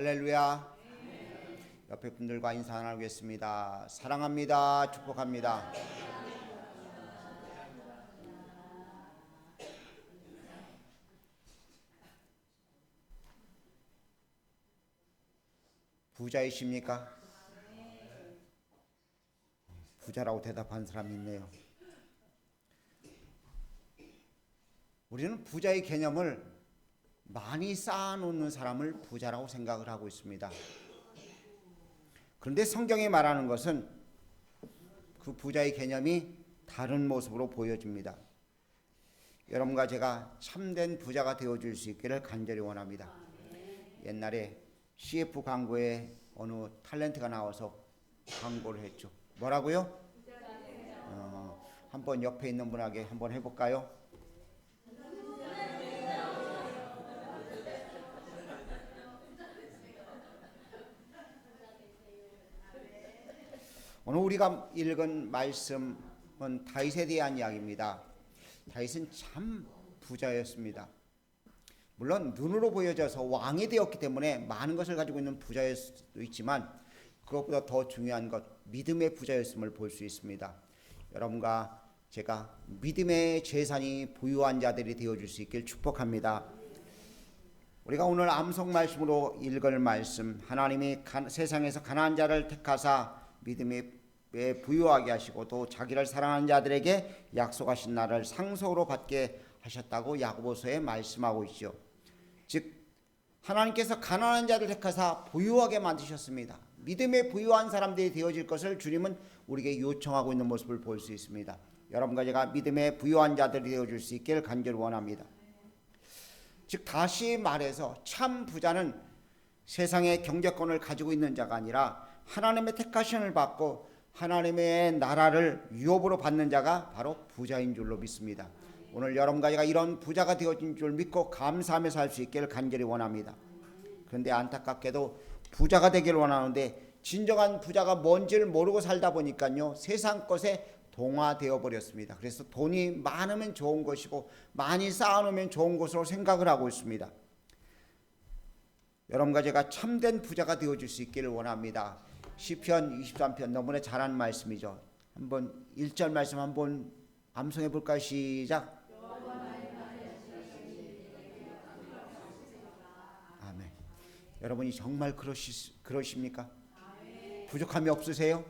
할렐루야. 옆에 분들과 인사 나누겠습니다. 사랑합니다. 축복합니다. 부자이십니까? 부자라고 대답한 사람이 있네요. 우리는 부자의 개념을 많이 쌓아놓는 사람을 부자라고 생각을 하고 있습니다. 그런데 성경이 말하는 것은 그 부자의 개념이 다른 모습으로 보여집니다. 여러분과 제가 참된 부자가 되어줄 수 있기를 간절히 원합니다. 옛날에 CF 광고에 어느 탤런트가 나와서 광고를 했죠. 뭐라고요? 한번 옆에 있는 분에게 한번 해볼까요? 오늘 우리가 읽은 말씀은 다윗에 대한 이야기입니다. 다윗은 참 부자였습니다. 물론 눈으로 보여져서 왕이 되었기 때문에 많은 것을 가지고 있는 부자일 수도 있지만 그것보다 더 중요한 것, 믿음의 부자였음을 볼 수 있습니다. 여러분과 제가 믿음의 재산이 부유한 자들이 되어줄 수 있길 축복합니다. 우리가 오늘 암송 말씀으로 읽을 말씀, 하나님이 세상에서 가난한 자를 택하사 믿음에 부유하게 하시고 또 자기를 사랑하는 자들에게 약속하신 날을 상속으로 받게 하셨다고 야고보서에 말씀하고 있죠. 즉 하나님께서 가난한 자를 택하사 부유하게 만드셨습니다. 믿음에 부유한 사람들이 되어질 것을 주님은 우리에게 요청하고 있는 모습을 볼 수 있습니다. 여러분과 제가 믿음에 부유한 자들이 되어줄 수 있기를 간절히 원합니다. 즉 다시 말해서 참 부자는 세상의 경제권을 가지고 있는 자가 아니라 하나님의 택하심을 받고 하나님의 나라를 유업으로 받는 자가 바로 부자인 줄로 믿습니다. 오늘 여러분과 제가 이런 부자가 되어진 줄 믿고 감사하며 살 수 있기를 간절히 원합니다. 그런데 안타깝게도 부자가 되기를 원하는데 진정한 부자가 뭔지를 모르고 살다 보니까요 세상 것에 동화되어 버렸습니다. 그래서 돈이 많으면 좋은 것이고 많이 쌓아놓으면 좋은 것으로 생각을 하고 있습니다. 여러분과 제가 참된 부자가 되어줄 수 있기를 원합니다. 시편 23편 너무나 잘하는 말씀이죠. 한번 1절 말씀 한번 암송해 볼까요? 시작. 아멘. 여러분이 정말 그러십니까? 부족함이 없으세요?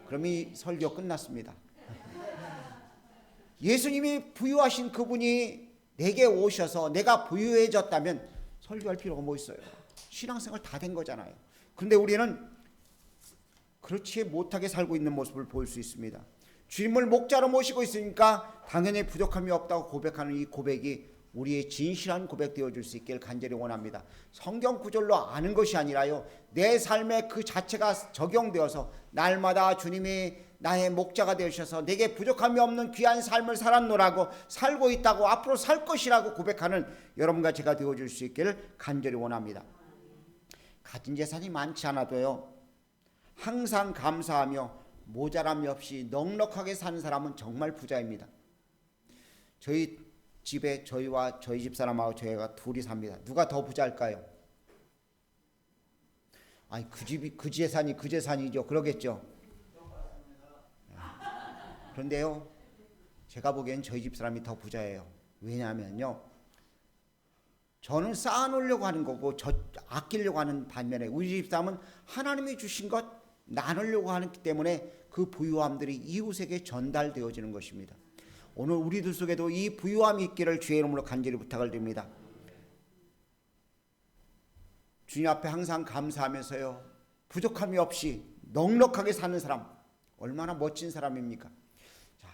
그럼 이 설교 끝났습니다. 예수님이 부유하신 그분이 내게 오셔서 내가 부유해졌다면 설교할 필요가 뭐 있어요? 신앙생활 다 된 거잖아요. 그런데 우리는 그렇지 못하게 살고 있는 모습을 볼 수 있습니다. 주님을 목자로 모시고 있으니까 당연히 부족함이 없다고 고백하는 이 고백이 우리의 진실한 고백 되어줄 수 있기를 간절히 원합니다. 성경 구절로 아는 것이 아니라요 내 삶에 그 자체가 적용되어서 날마다 주님이 나의 목자가 되셔서 내게 부족함이 없는 귀한 삶을 살았노라고 살고 있다고 앞으로 살 것이라고 고백하는 여러분과 제가 되어줄 수 있기를 간절히 원합니다. 가진 재산이 많지 않아도요 항상 감사하며 모자람이 없이 넉넉하게 사는 사람은 정말 부자입니다. 저희 집에 저희와 저희 집사람하고 저희가 둘이 삽니다. 누가 더 부자일까요? 아니 그 집이 그 재산이 그 재산이죠. 그러겠죠. 그런데요 제가 보기엔 저희 집사람이 더 부자예요. 왜냐하면요 저는 쌓아놓으려고 하는 거고 아끼려고 하는 반면에 우리 집사람은 하나님이 주신 것 나누려고 하기 때문에 그 부유함들이 이웃에게 전달되어지는 것입니다. 오늘 우리들 속에도 이 부유함이 있기를 주의 이름으로 간절히 부탁을 드립니다. 주님 앞에 항상 감사하면서요 부족함이 없이 넉넉하게 사는 사람 얼마나 멋진 사람입니까? 자,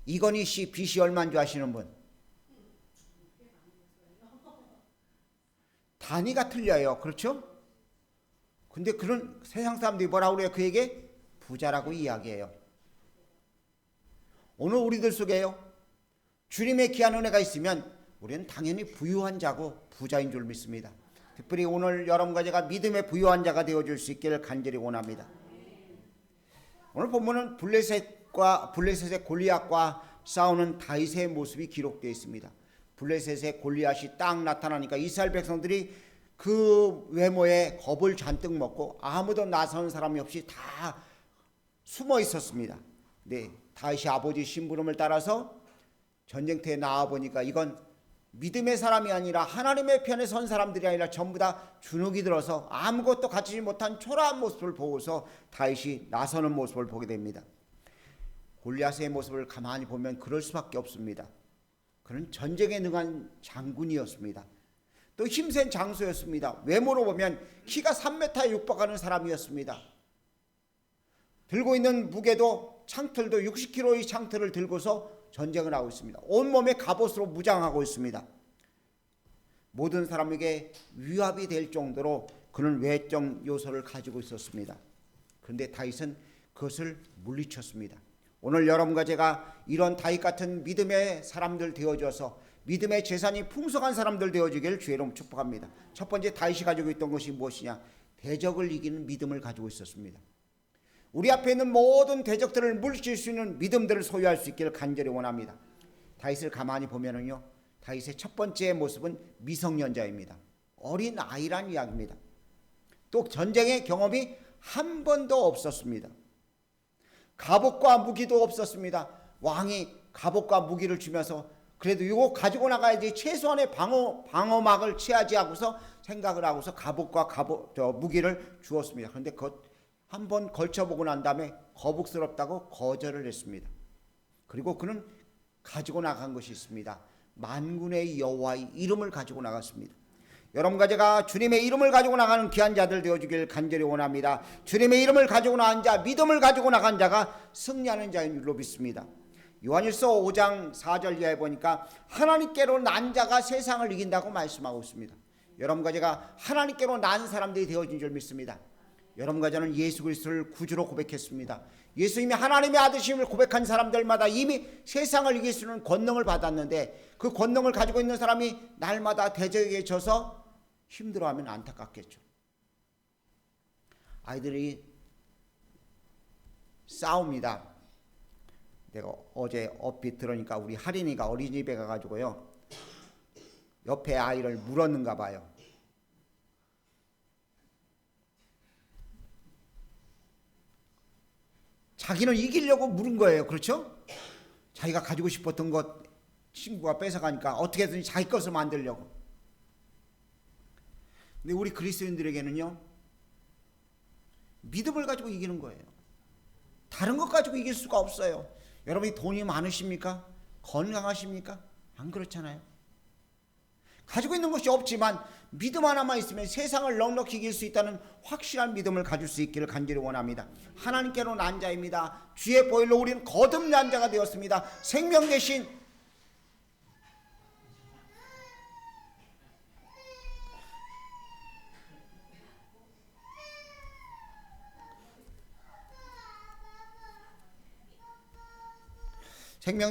이건희 씨 빚이 얼마인 줄 아시는 분? 단위가 틀려요. 그렇죠? 근데 그런 세상 사람들이 뭐라고 그래요? 그에게 부자라고 이야기해요. 오늘 우리들 속에요 주님의 귀한 은혜가 있으면 우리는 당연히 부유한 자고 부자인 줄 믿습니다. 특별히 오늘 여러분과 제가 믿음의 부유한 자가 되어줄 수 있기를 간절히 원합니다. 오늘 본문은 블레셋의 골리앗과 싸우는 다윗의 모습이 기록되어 있습니다. 블레셋의 골리앗이 딱 나타나니까 이스라엘 백성들이 그 외모에 겁을 잔뜩 먹고 아무도 나서는 사람이 없이 다 숨어 있었습니다. 네, 다윗이 아버지 심부름을 따라서 전쟁터에 나와 보니까 이건 믿음의 사람이 아니라 하나님의 편에 선 사람들이 아니라 전부 다 주눅이 들어서 아무것도 갖추지 못한 초라한 모습을 보고서 다윗이 나서는 모습을 보게 됩니다. 골리앗의 모습을 가만히 보면 그럴 수밖에 없습니다. 그는 전쟁에 능한 장군이었습니다. 또 힘센 장수였습니다. 외모로 보면 키가 3m에 육박하는 사람이었습니다. 들고 있는 무게도 창틀도 60kg의 창틀을 들고서 전쟁을 하고 있습니다. 온몸에 갑옷으로 무장하고 있습니다. 모든 사람에게 위압이 될 정도로 그는 외적 요소를 가지고 있었습니다. 그런데 다윗은 그것을 물리쳤습니다. 오늘 여러분과 제가 이런 다윗 같은 믿음의 사람들 되어줘서 믿음의 재산이 풍성한 사람들 되어주기를 주의 이름으로 축복합니다. 첫 번째 다윗이 가지고 있던 것이 무엇이냐? 대적을 이기는 믿음을 가지고 있었습니다. 우리 앞에 있는 모든 대적들을 물리칠 수 있는 믿음들을 소유할 수 있기를 간절히 원합니다. 다윗을 가만히 보면은요, 다윗의 첫 번째 모습은 미성년자입니다. 어린 아이란 이야기입니다. 또 전쟁의 경험이 한 번도 없었습니다. 갑옷과 무기도 없었습니다. 왕이 갑옷과 무기를 주면서 그래도 이거 가지고 나가야지 최소한의 방어막을 취하지 하고서 생각을 하고서 갑옷과 무기를 주었습니다. 그런데 한번 걸쳐보고 난 다음에 거북스럽다고 거절을 했습니다. 그리고 그는 가지고 나간 것이 있습니다. 만군의 여호와의 이름을 가지고 나갔습니다. 여러분과 제가 주님의 이름을 가지고 나가는 귀한 자들 되어주길 간절히 원합니다. 주님의 이름을 가지고 나간 자, 믿음을 가지고 나간 자가 승리하는 자인 줄로 믿습니다. 요한일서 5장 4절 이하에 보니까 하나님께로 난 자가 세상을 이긴다고 말씀하고 있습니다. 여러분과 제가 하나님께로 난 사람들이 되어진 줄 믿습니다. 여러분과 저는 예수 그리스도를 구주로 고백했습니다. 예수님이 하나님의 아들심을 고백한 사람들마다 이미 세상을 이길 수 있는 권능을 받았는데 그 권능을 가지고 있는 사람이 날마다 대적에게 져서 힘들어하면 안타깝겠죠. 아이들이 싸웁니다. 내가 어제 얼핏 들으니까 우리 할인이가 어린이집에 가가지고요, 옆에 아이를 물었는가 봐요. 자기는 이기려고 물은 거예요. 그렇죠? 자기가 가지고 싶었던 것 친구가 뺏어가니까 어떻게든 자기 것을 만들려고. 근데 우리 그리스도인들에게는요, 믿음을 가지고 이기는 거예요. 다른 것 가지고 이길 수가 없어요. 여러분이 돈이 많으십니까? 건강하십니까? 안 그렇잖아요. 가지고 있는 것이 없지만 믿음 하나만 있으면 세상을 넉넉히 이길 수 있다는 확실한 믿음을 가질 수 있기를 간절히 원합니다. 하나님께로 난 자입니다. 주의 보혈로 우리는 거듭난 자가 되었습니다. 생명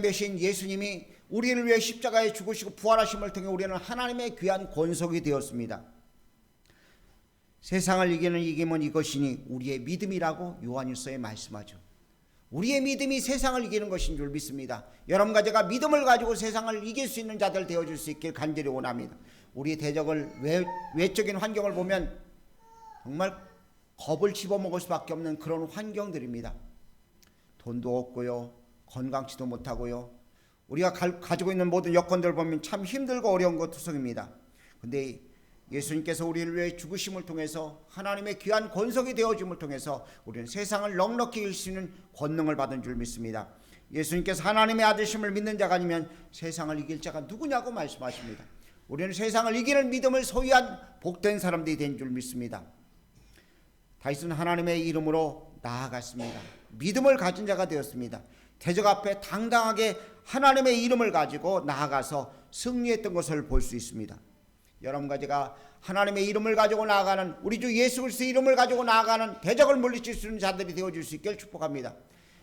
대신 예수님이 우리를 위해 십자가에 죽으시고 부활하심을 통해 우리는 하나님의 귀한 권속이 되었습니다. 세상을 이기는 이김은 이것이니 우리의 믿음이라고 요한일서에 말씀하죠. 우리의 믿음이 세상을 이기는 것인 줄 믿습니다. 여러분과 제가 믿음을 가지고 세상을 이길 수 있는 자들 되어줄 수 있길 간절히 원합니다. 우리의 대적을 외적인 환경을 보면 정말 겁을 집어먹을 수밖에 없는 그런 환경들입니다. 돈도 없고요, 건강치도 못하고요, 우리가 가지고 있는 모든 여건들을 보면 참 힘들고 어려운 것 투성입니다. 그런데 예수님께서 우리를 위해 죽으심을 통해서 하나님의 귀한 권속이 되어짐을 통해서 우리는 세상을 넉넉히 이길 수 있는 권능을 받은 줄 믿습니다. 예수님께서 하나님의 아들심을 믿는 자가 아니면 세상을 이길 자가 누구냐고 말씀하십니다. 우리는 세상을 이기는 믿음을 소유한 복된 사람들이 된 줄 믿습니다. 다윗은 하나님의 이름으로 나아갔습니다. 믿음을 가진 자가 되었습니다. 대적 앞에 당당하게 하나님의 이름을 가지고 나아가서 승리했던 것을 볼 수 있습니다. 여러분과 제가 하나님의 이름을 가지고 나아가는, 우리 주 예수 그리스도의 이름을 가지고 나아가는 대적을 물리칠 수 있는 자들이 되어줄 수 있기를 축복합니다.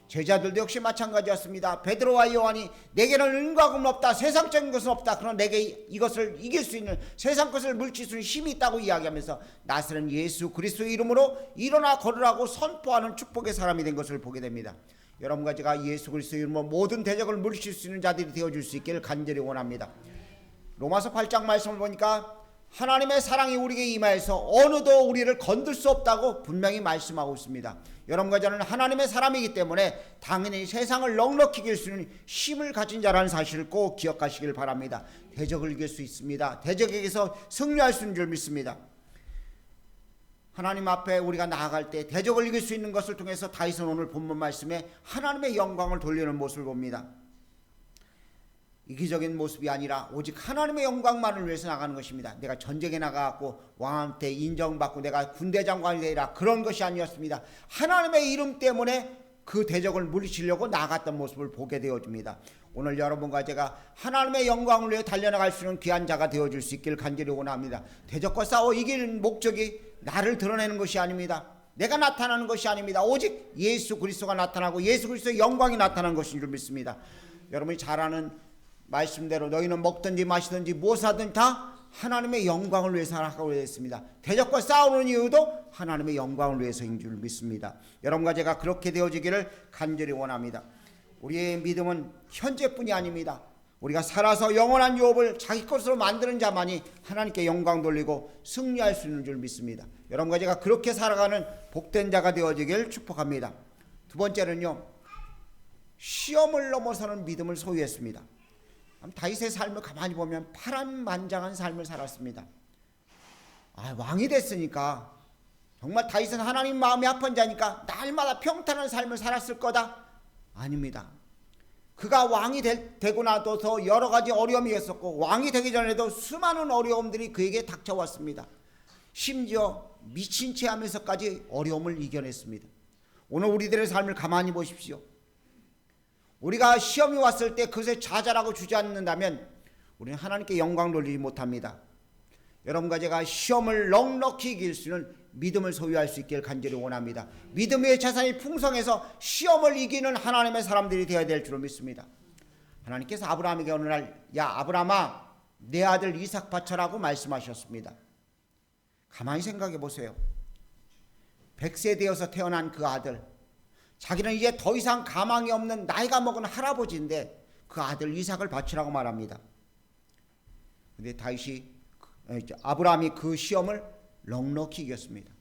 제자들도 역시 마찬가지였습니다. 베드로와 요한이 내게는 은과 금은 없다, 세상적인 것은 없다, 그러나 내게 이것을 이길 수 있는, 세상 것을 물리칠 수 있는 힘이 있다고 이야기하면서 나서는 예수 그리스도의 이름으로 일어나 걸으라고 선포하는 축복의 사람이 된 것을 보게 됩니다. 여러분과 제가 예수 그리스도의 이름으로 모든 대적을 물리칠 수 있는 자들이 되어줄 수 있기를 간절히 원합니다. 로마서 8장 말씀을 보니까 하나님의 사랑이 우리에게 임하여서 어느도 우리를 건들 수 없다고 분명히 말씀하고 있습니다. 여러분과 저는 하나님의 사람이기 때문에 당연히 세상을 넉넉히 이길 수 있는 힘을 가진 자라는 사실을 꼭 기억하시길 바랍니다. 대적을 이길 수 있습니다. 대적에게서 승리할 수 있는 줄 믿습니다. 하나님 앞에 우리가 나아갈 때 대적을 이길 수 있는 것을 통해서 다윗은 오늘 본문 말씀에 하나님의 영광을 돌리는 모습을 봅니다. 이기적인 모습이 아니라 오직 하나님의 영광만을 위해서 나가는 것입니다. 내가 전쟁에 나가고 왕한테 인정받고 내가 군대 장관이 되리라 그런 것이 아니었습니다. 하나님의 이름 때문에 그 대적을 물리치려고 나갔던 모습을 보게 되어집니다. 오늘 여러분과 제가 하나님의 영광을 위해 달려나갈 수 있는 귀한 자가 되어줄 수 있기를 간절히 원합니다. 대적과 싸워 이기는 목적이 나를 드러내는 것이 아닙니다. 내가 나타나는 것이 아닙니다. 오직 예수 그리스도가 나타나고 예수 그리스도의 영광이 나타나는 것인 줄 믿습니다. 여러분이 잘 아는 말씀대로 너희는 먹든지 마시든지 무엇하든 다 하나님의 영광을 위해서 하라고 했습니다. 대적과 싸우는 이유도 하나님의 영광을 위해서인 줄 믿습니다. 여러분과 제가 그렇게 되어지기를 간절히 원합니다. 우리의 믿음은 현재뿐이 아닙니다. 우리가 살아서 영원한 유업을 자기 것으로 만드는 자만이 하나님께 영광 돌리고 승리할 수 있는 줄 믿습니다. 여러분과 제가 그렇게 살아가는 복된 자가 되어지길 축복합니다. 두 번째는요, 시험을 넘어서는 믿음을 소유했습니다. 다윗의 삶을 가만히 보면 파란만장한 삶을 살았습니다. 왕이 됐으니까 정말 다윗은 하나님 마음이 아픈 자니까 날마다 평탄한 삶을 살았을 거다? 아닙니다. 그가 왕이 되고 나서도 여러 가지 어려움이 있었고 왕이 되기 전에도 수많은 어려움들이 그에게 닥쳐왔습니다. 심지어 미친 채 하면서까지 어려움을 이겨냈습니다. 오늘 우리들의 삶을 가만히 보십시오. 우리가 시험이 왔을 때 그것에 좌절하고 주저앉는다면 우리는 하나님께 영광 돌리지 못합니다. 여러분과 제가 시험을 넉넉히 이길 수 있는 믿음을 소유할 수 있기를 간절히 원합니다. 믿음의 재산이 풍성해서 시험을 이기는 하나님의 사람들이 되어야 될 줄 믿습니다. 하나님께서 아브라함에게 어느 날 야 아브라함아 내 아들 이삭 바쳐라고 말씀하셨습니다. 가만히 생각해 보세요. 100세 되어서 태어난 그 아들, 자기는 이제 더 이상 가망이 없는 나이가 먹은 할아버지인데 그 아들 이삭을 바치라고 말합니다. 그런데 아브라함이 그 시험을 넉넉히 이겼습니다.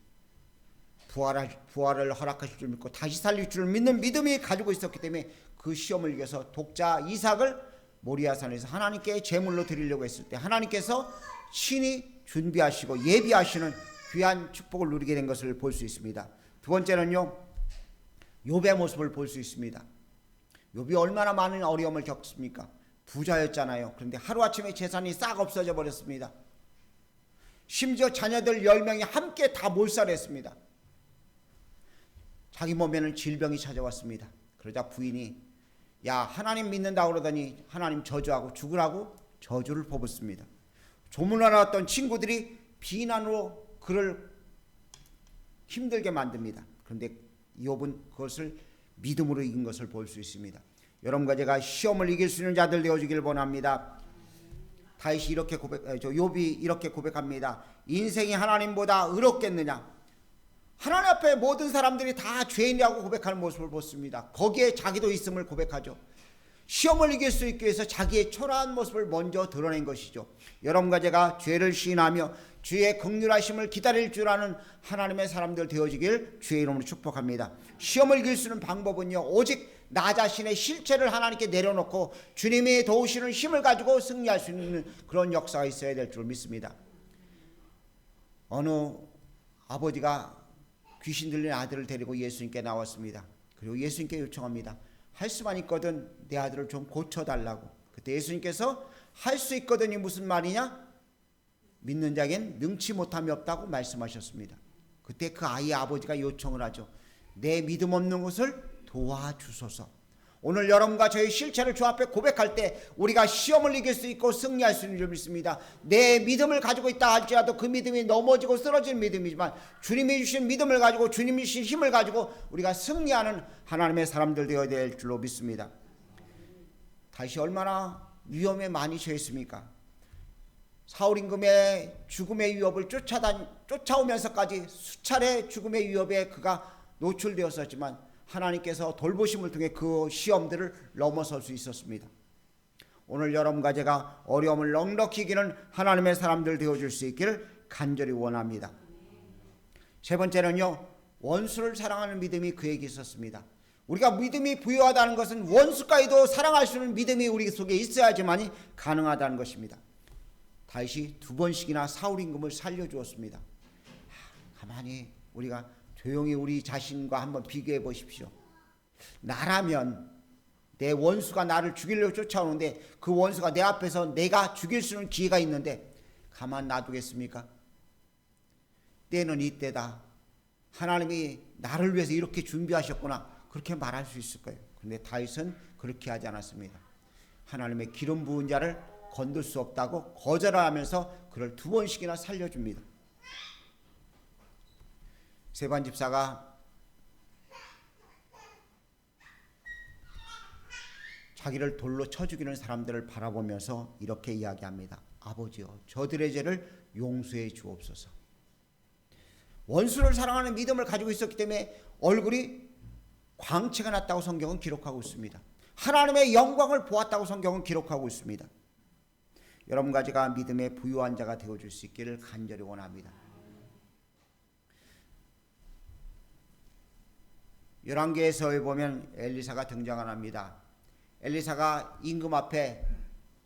부활을 허락하실 줄 믿고 다시 살릴 줄 믿는 믿음이 가지고 있었기 때문에 그 시험을 이겨서 독자 이삭을 모리아산에서 하나님께 제물로 드리려고 했을 때 하나님께서 친히 준비하시고 예비하시는 귀한 축복을 누리게 된 것을 볼 수 있습니다. 두 번째는요, 욥의 모습을 볼 수 있습니다. 욥이 얼마나 많은 어려움을 겪습니까? 부자였잖아요. 그런데 하루아침에 재산이 싹 없어져 버렸습니다. 심지어 자녀들 10명이 함께 다 몰살했습니다. 자기 몸에는 질병이 찾아왔습니다. 그러자 부인이 야 하나님 믿는다고 그러더니 하나님 저주하고 죽으라고 저주를 퍼붓습니다. 조문을 알았던 친구들이 비난으로 그를 힘들게 만듭니다. 그런데 욥은 그것을 믿음으로 이긴 것을 볼 수 있습니다. 여러분과 제가 시험을 이길 수 있는 자들 되어주길 원합니다. 욥이 이렇게 고백합니다. 인생이 하나님보다 의롭겠느냐? 하나님 앞에 모든 사람들이 다 죄인이라고 고백하는 모습을 보습니다. 거기에 자기도 있음을 고백하죠. 시험을 이길 수 있기 위해서 자기의 초라한 모습을 먼저 드러낸 것이죠. 여러분과 제가 죄를 시인하며 주의 긍휼하심을 기다릴 줄 아는 하나님의 사람들 되어지길 주의 이름으로 축복합니다. 시험을 이길 수 있는 방법은요, 오직 나 자신의 실체를 하나님께 내려놓고 주님이 도우시는 힘을 가지고 승리할 수 있는 그런 역사가 있어야 될 줄 믿습니다. 어느 아버지가 귀신 들린 아들을 데리고 예수님께 나왔습니다. 그리고 예수님께 요청합니다. 할 수만 있거든 내 아들을 좀 고쳐달라고. 그때 예수님께서 할 수 있거든이 무슨 말이냐? 믿는 자에겐 능치 못함이 없다고 말씀하셨습니다. 그때 그 아이의 아버지가 요청을 하죠. 내 믿음 없는 것을 도와주소서. 오늘 여러분과 저의 실체를 주 앞에 고백할 때 우리가 시험을 이길 수 있고 승리할 수 있는 줄 믿습니다. 내 믿음을 가지고 있다 할지라도 그 믿음이 넘어지고 쓰러지는 믿음이지만 주님이 주신 믿음을 가지고 주님이 주신 힘을 가지고 우리가 승리하는 하나님의 사람들 되어야 될 줄로 믿습니다. 다시 얼마나 위험에 많이 처했습니까? 사울 임금의 죽음의 위협을 쫓아오면서까지 수차례 죽음의 위협에 그가 노출되었었지만 하나님께서 돌보심을 통해 그 시험들을 넘어설 수 있었습니다. 오늘 여러분과 제가 어려움을 넉넉히 이기는 하나님의 사람들 되어줄 수 있기를 간절히 원합니다. 세 번째는요, 원수를 사랑하는 믿음이 그에게 있었습니다. 우리가 믿음이 부유하다는 것은 원수까지도 사랑할 수 있는 믿음이 우리 속에 있어야지만이 가능하다는 것입니다. 다윗이 2번씩이나 사울 임금을 살려주었습니다. 가만히 우리가 조용히 우리 자신과 한번 비교해 보십시오. 나라면 내 원수가 나를 죽이려고 쫓아오는데 그 원수가 내 앞에서 내가 죽일 수 있는 기회가 있는데 가만 놔두겠습니까? 때는 이때다. 하나님이 나를 위해서 이렇게 준비하셨구나. 그렇게 말할 수 있을 거예요. 그런데 다윗은 그렇게 하지 않았습니다. 하나님의 기름 부은 자를 건들 수 없다고 거절하면서 그를 2번씩이나 살려줍니다. 세반 집사가 자기를 돌로 쳐 죽이는 사람들을 바라보면서 이렇게 이야기합니다. 아버지여, 저들의 죄를 용서해 주옵소서. 원수를 사랑하는 믿음을 가지고 있었기 때문에 얼굴이 광채가 났다고 성경은 기록하고 있습니다. 하나님의 영광을 보았다고 성경은 기록하고 있습니다. 여러분과 제가 믿음의 부유한 자가 되어줄 수 있기를 간절히 원합니다. 열왕기에서에 보면 엘리사가 등장을 합니다. 엘리사가 임금 앞에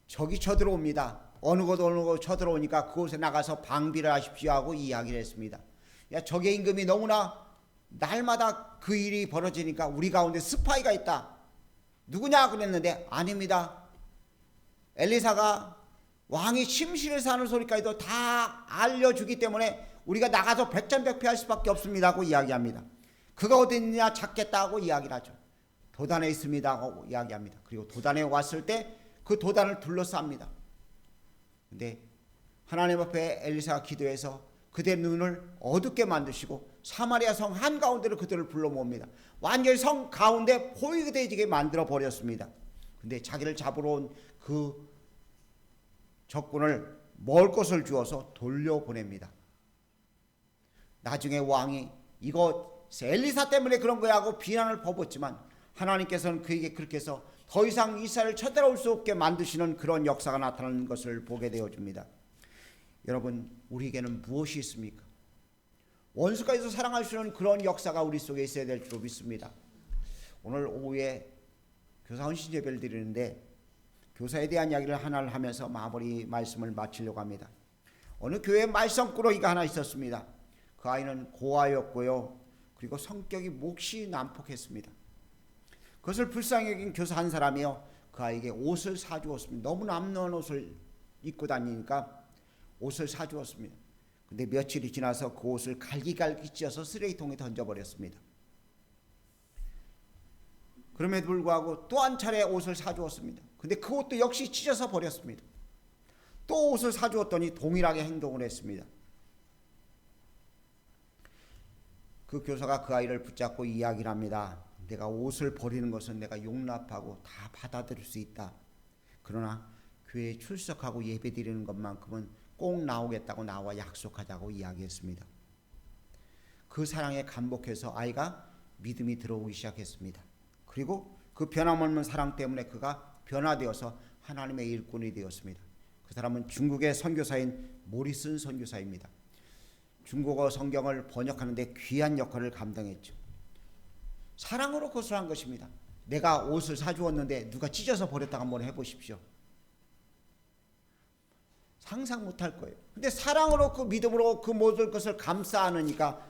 적이 쳐들어옵니다. 어느 곳 쳐들어오니까 그곳에 나가서 방비를 하십시오 하고 이야기를 했습니다. 야, 적의 임금이 너무나 날마다 그 일이 벌어지니까 우리 가운데 스파이가 있다. 누구냐 그랬는데 아닙니다. 엘리사가 왕이 침실에서 하는 소리까지도 다 알려주기 때문에 우리가 나가서 백전백패할 수밖에 없습니다 하고 이야기합니다. 그가 어디 있느냐 찾겠다 하고 이야기를 하죠. 도단에 있습니다 하고 이야기합니다. 그리고 도단에 왔을 때 그 도단을 둘러쌉니다. 근데 하나님 앞에 엘리사가 기도해서 그들의 눈을 어둡게 만드시고 사마리아 성 한가운데로 그들을 불러 모읍니다. 완전히 성 가운데 보이게 되게 만들어 버렸습니다. 근데 자기를 잡으러 온 그 적군을 먹을 것을 주어서 돌려보냅니다. 나중에 왕이 이거 엘리사 때문에 그런 거야 하고 비난을 퍼붓지만 하나님께서는 그에게 그렇게 해서 더 이상 이스라엘을 쳐들어올 수 없게 만드시는 그런 역사가 나타나는 것을 보게 되어줍니다. 여러분, 우리에게는 무엇이 있습니까? 원수까지도 사랑할 수 있는 그런 역사가 우리 속에 있어야 될 줄 믿습니다. 오늘 오후에 교사 헌신 예배를 드리는데 교사에 대한 이야기를 하나를 하면서 마무리 말씀을 마치려고 합니다. 어느 교회에 말썽꾸러기가 하나 있었습니다. 그 아이는 고아였고요. 그리고 성격이 몹시 난폭했습니다. 그것을 불쌍히 여긴 교사 한 사람이요, 그 아이에게 옷을 사주었습니다. 너무 남루한 옷을 입고 다니니까 옷을 사주었습니다. 근데 며칠이 지나서 그 옷을 갈기갈기 찢어서 쓰레기통에 던져버렸습니다. 그럼에도 불구하고 또 한 차례 옷을 사주었습니다. 근데 그 옷도 역시 찢어서 버렸습니다. 또 옷을 사주었더니 동일하게 행동을 했습니다. 그 교사가 그 아이를 붙잡고 이야기를 합니다. 내가 옷을 버리는 것은 내가 용납하고 다 받아들일 수 있다. 그러나 교회에 출석하고 예배드리는 것만큼은 꼭 나오겠다고 나와 약속하자고 이야기했습니다. 그 사랑에 감복해서 아이가 믿음이 들어오기 시작했습니다. 그리고 그 변함없는 사랑 때문에 그가 변화되어서 하나님의 일꾼이 되었습니다. 그 사람은 중국의 선교사인 모리슨 선교사입니다. 중국어 성경을 번역하는데 귀한 역할을 감당했죠. 사랑으로 그것을 한 것입니다. 내가 옷을 사주었는데 누가 찢어서 버렸다가 한번 해보십시오. 상상 못할 거예요. 근데 사랑으로 그 믿음으로 그 모든 것을 감싸 안으니까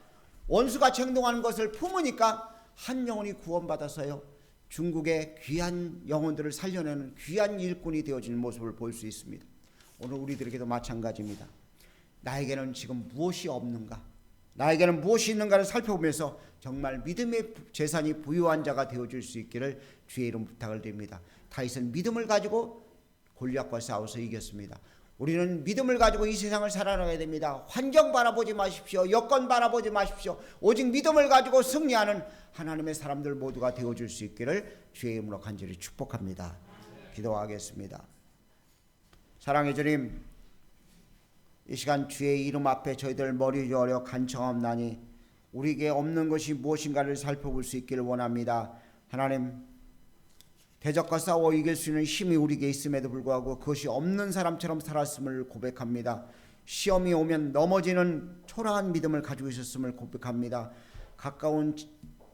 원수같이 행동하는 것을 품으니까 한 영혼이 구원받아서요, 중국의 귀한 영혼들을 살려내는 귀한 일꾼이 되어지는 모습을 볼 수 있습니다. 오늘 우리들에게도 마찬가지입니다. 나에게는 지금 무엇이 없는가, 나에게는 무엇이 있는가를 살펴보면서 정말 믿음의 재산이 부유한 자가 되어줄 수 있기를 주의 이름 부탁을 드립니다. 다윗은 믿음을 가지고 골리앗과 싸워서 이겼습니다. 우리는 믿음을 가지고 이 세상을 살아가야 됩니다. 환경 바라보지 마십시오. 여건 바라보지 마십시오. 오직 믿음을 가지고 승리하는 하나님의 사람들 모두가 되어줄 수 있기를 주의 이름으로 간절히 축복합니다. 기도하겠습니다. 사랑의 주님, 이 시간 주의 이름 앞에 저희들 머리 저려 간청하옵나니 우리에게 없는 것이 무엇인가를 살펴볼 수 있기를 원합니다. 하나님, 대적과 싸워 이길 수 있는 힘이 우리에게 있음에도 불구하고 그것이 없는 사람처럼 살았음을 고백합니다. 시험이 오면 넘어지는 초라한 믿음을 가지고 있었음을 고백합니다. 가까운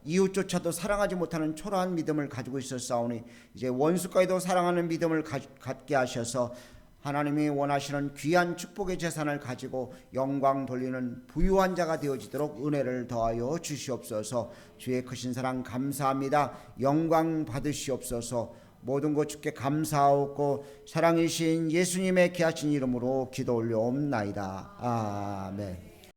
이웃조차도 사랑하지 못하는 초라한 믿음을 가지고 있었사오니 이제 원수까지도 사랑하는 믿음을 갖게 하셔서 하나님이 원하시는 귀한 축복의 재산을 가지고 영광 돌리는 부유한 자가 되어지도록 은혜를 더하여 주시옵소서. 주의 크신 사랑 감사합니다. 영광 받으시옵소서. 모든 것 주께 감사하옵고 사랑이신 예수님의 귀하신 이름으로 기도 올려옵나이다. 아멘.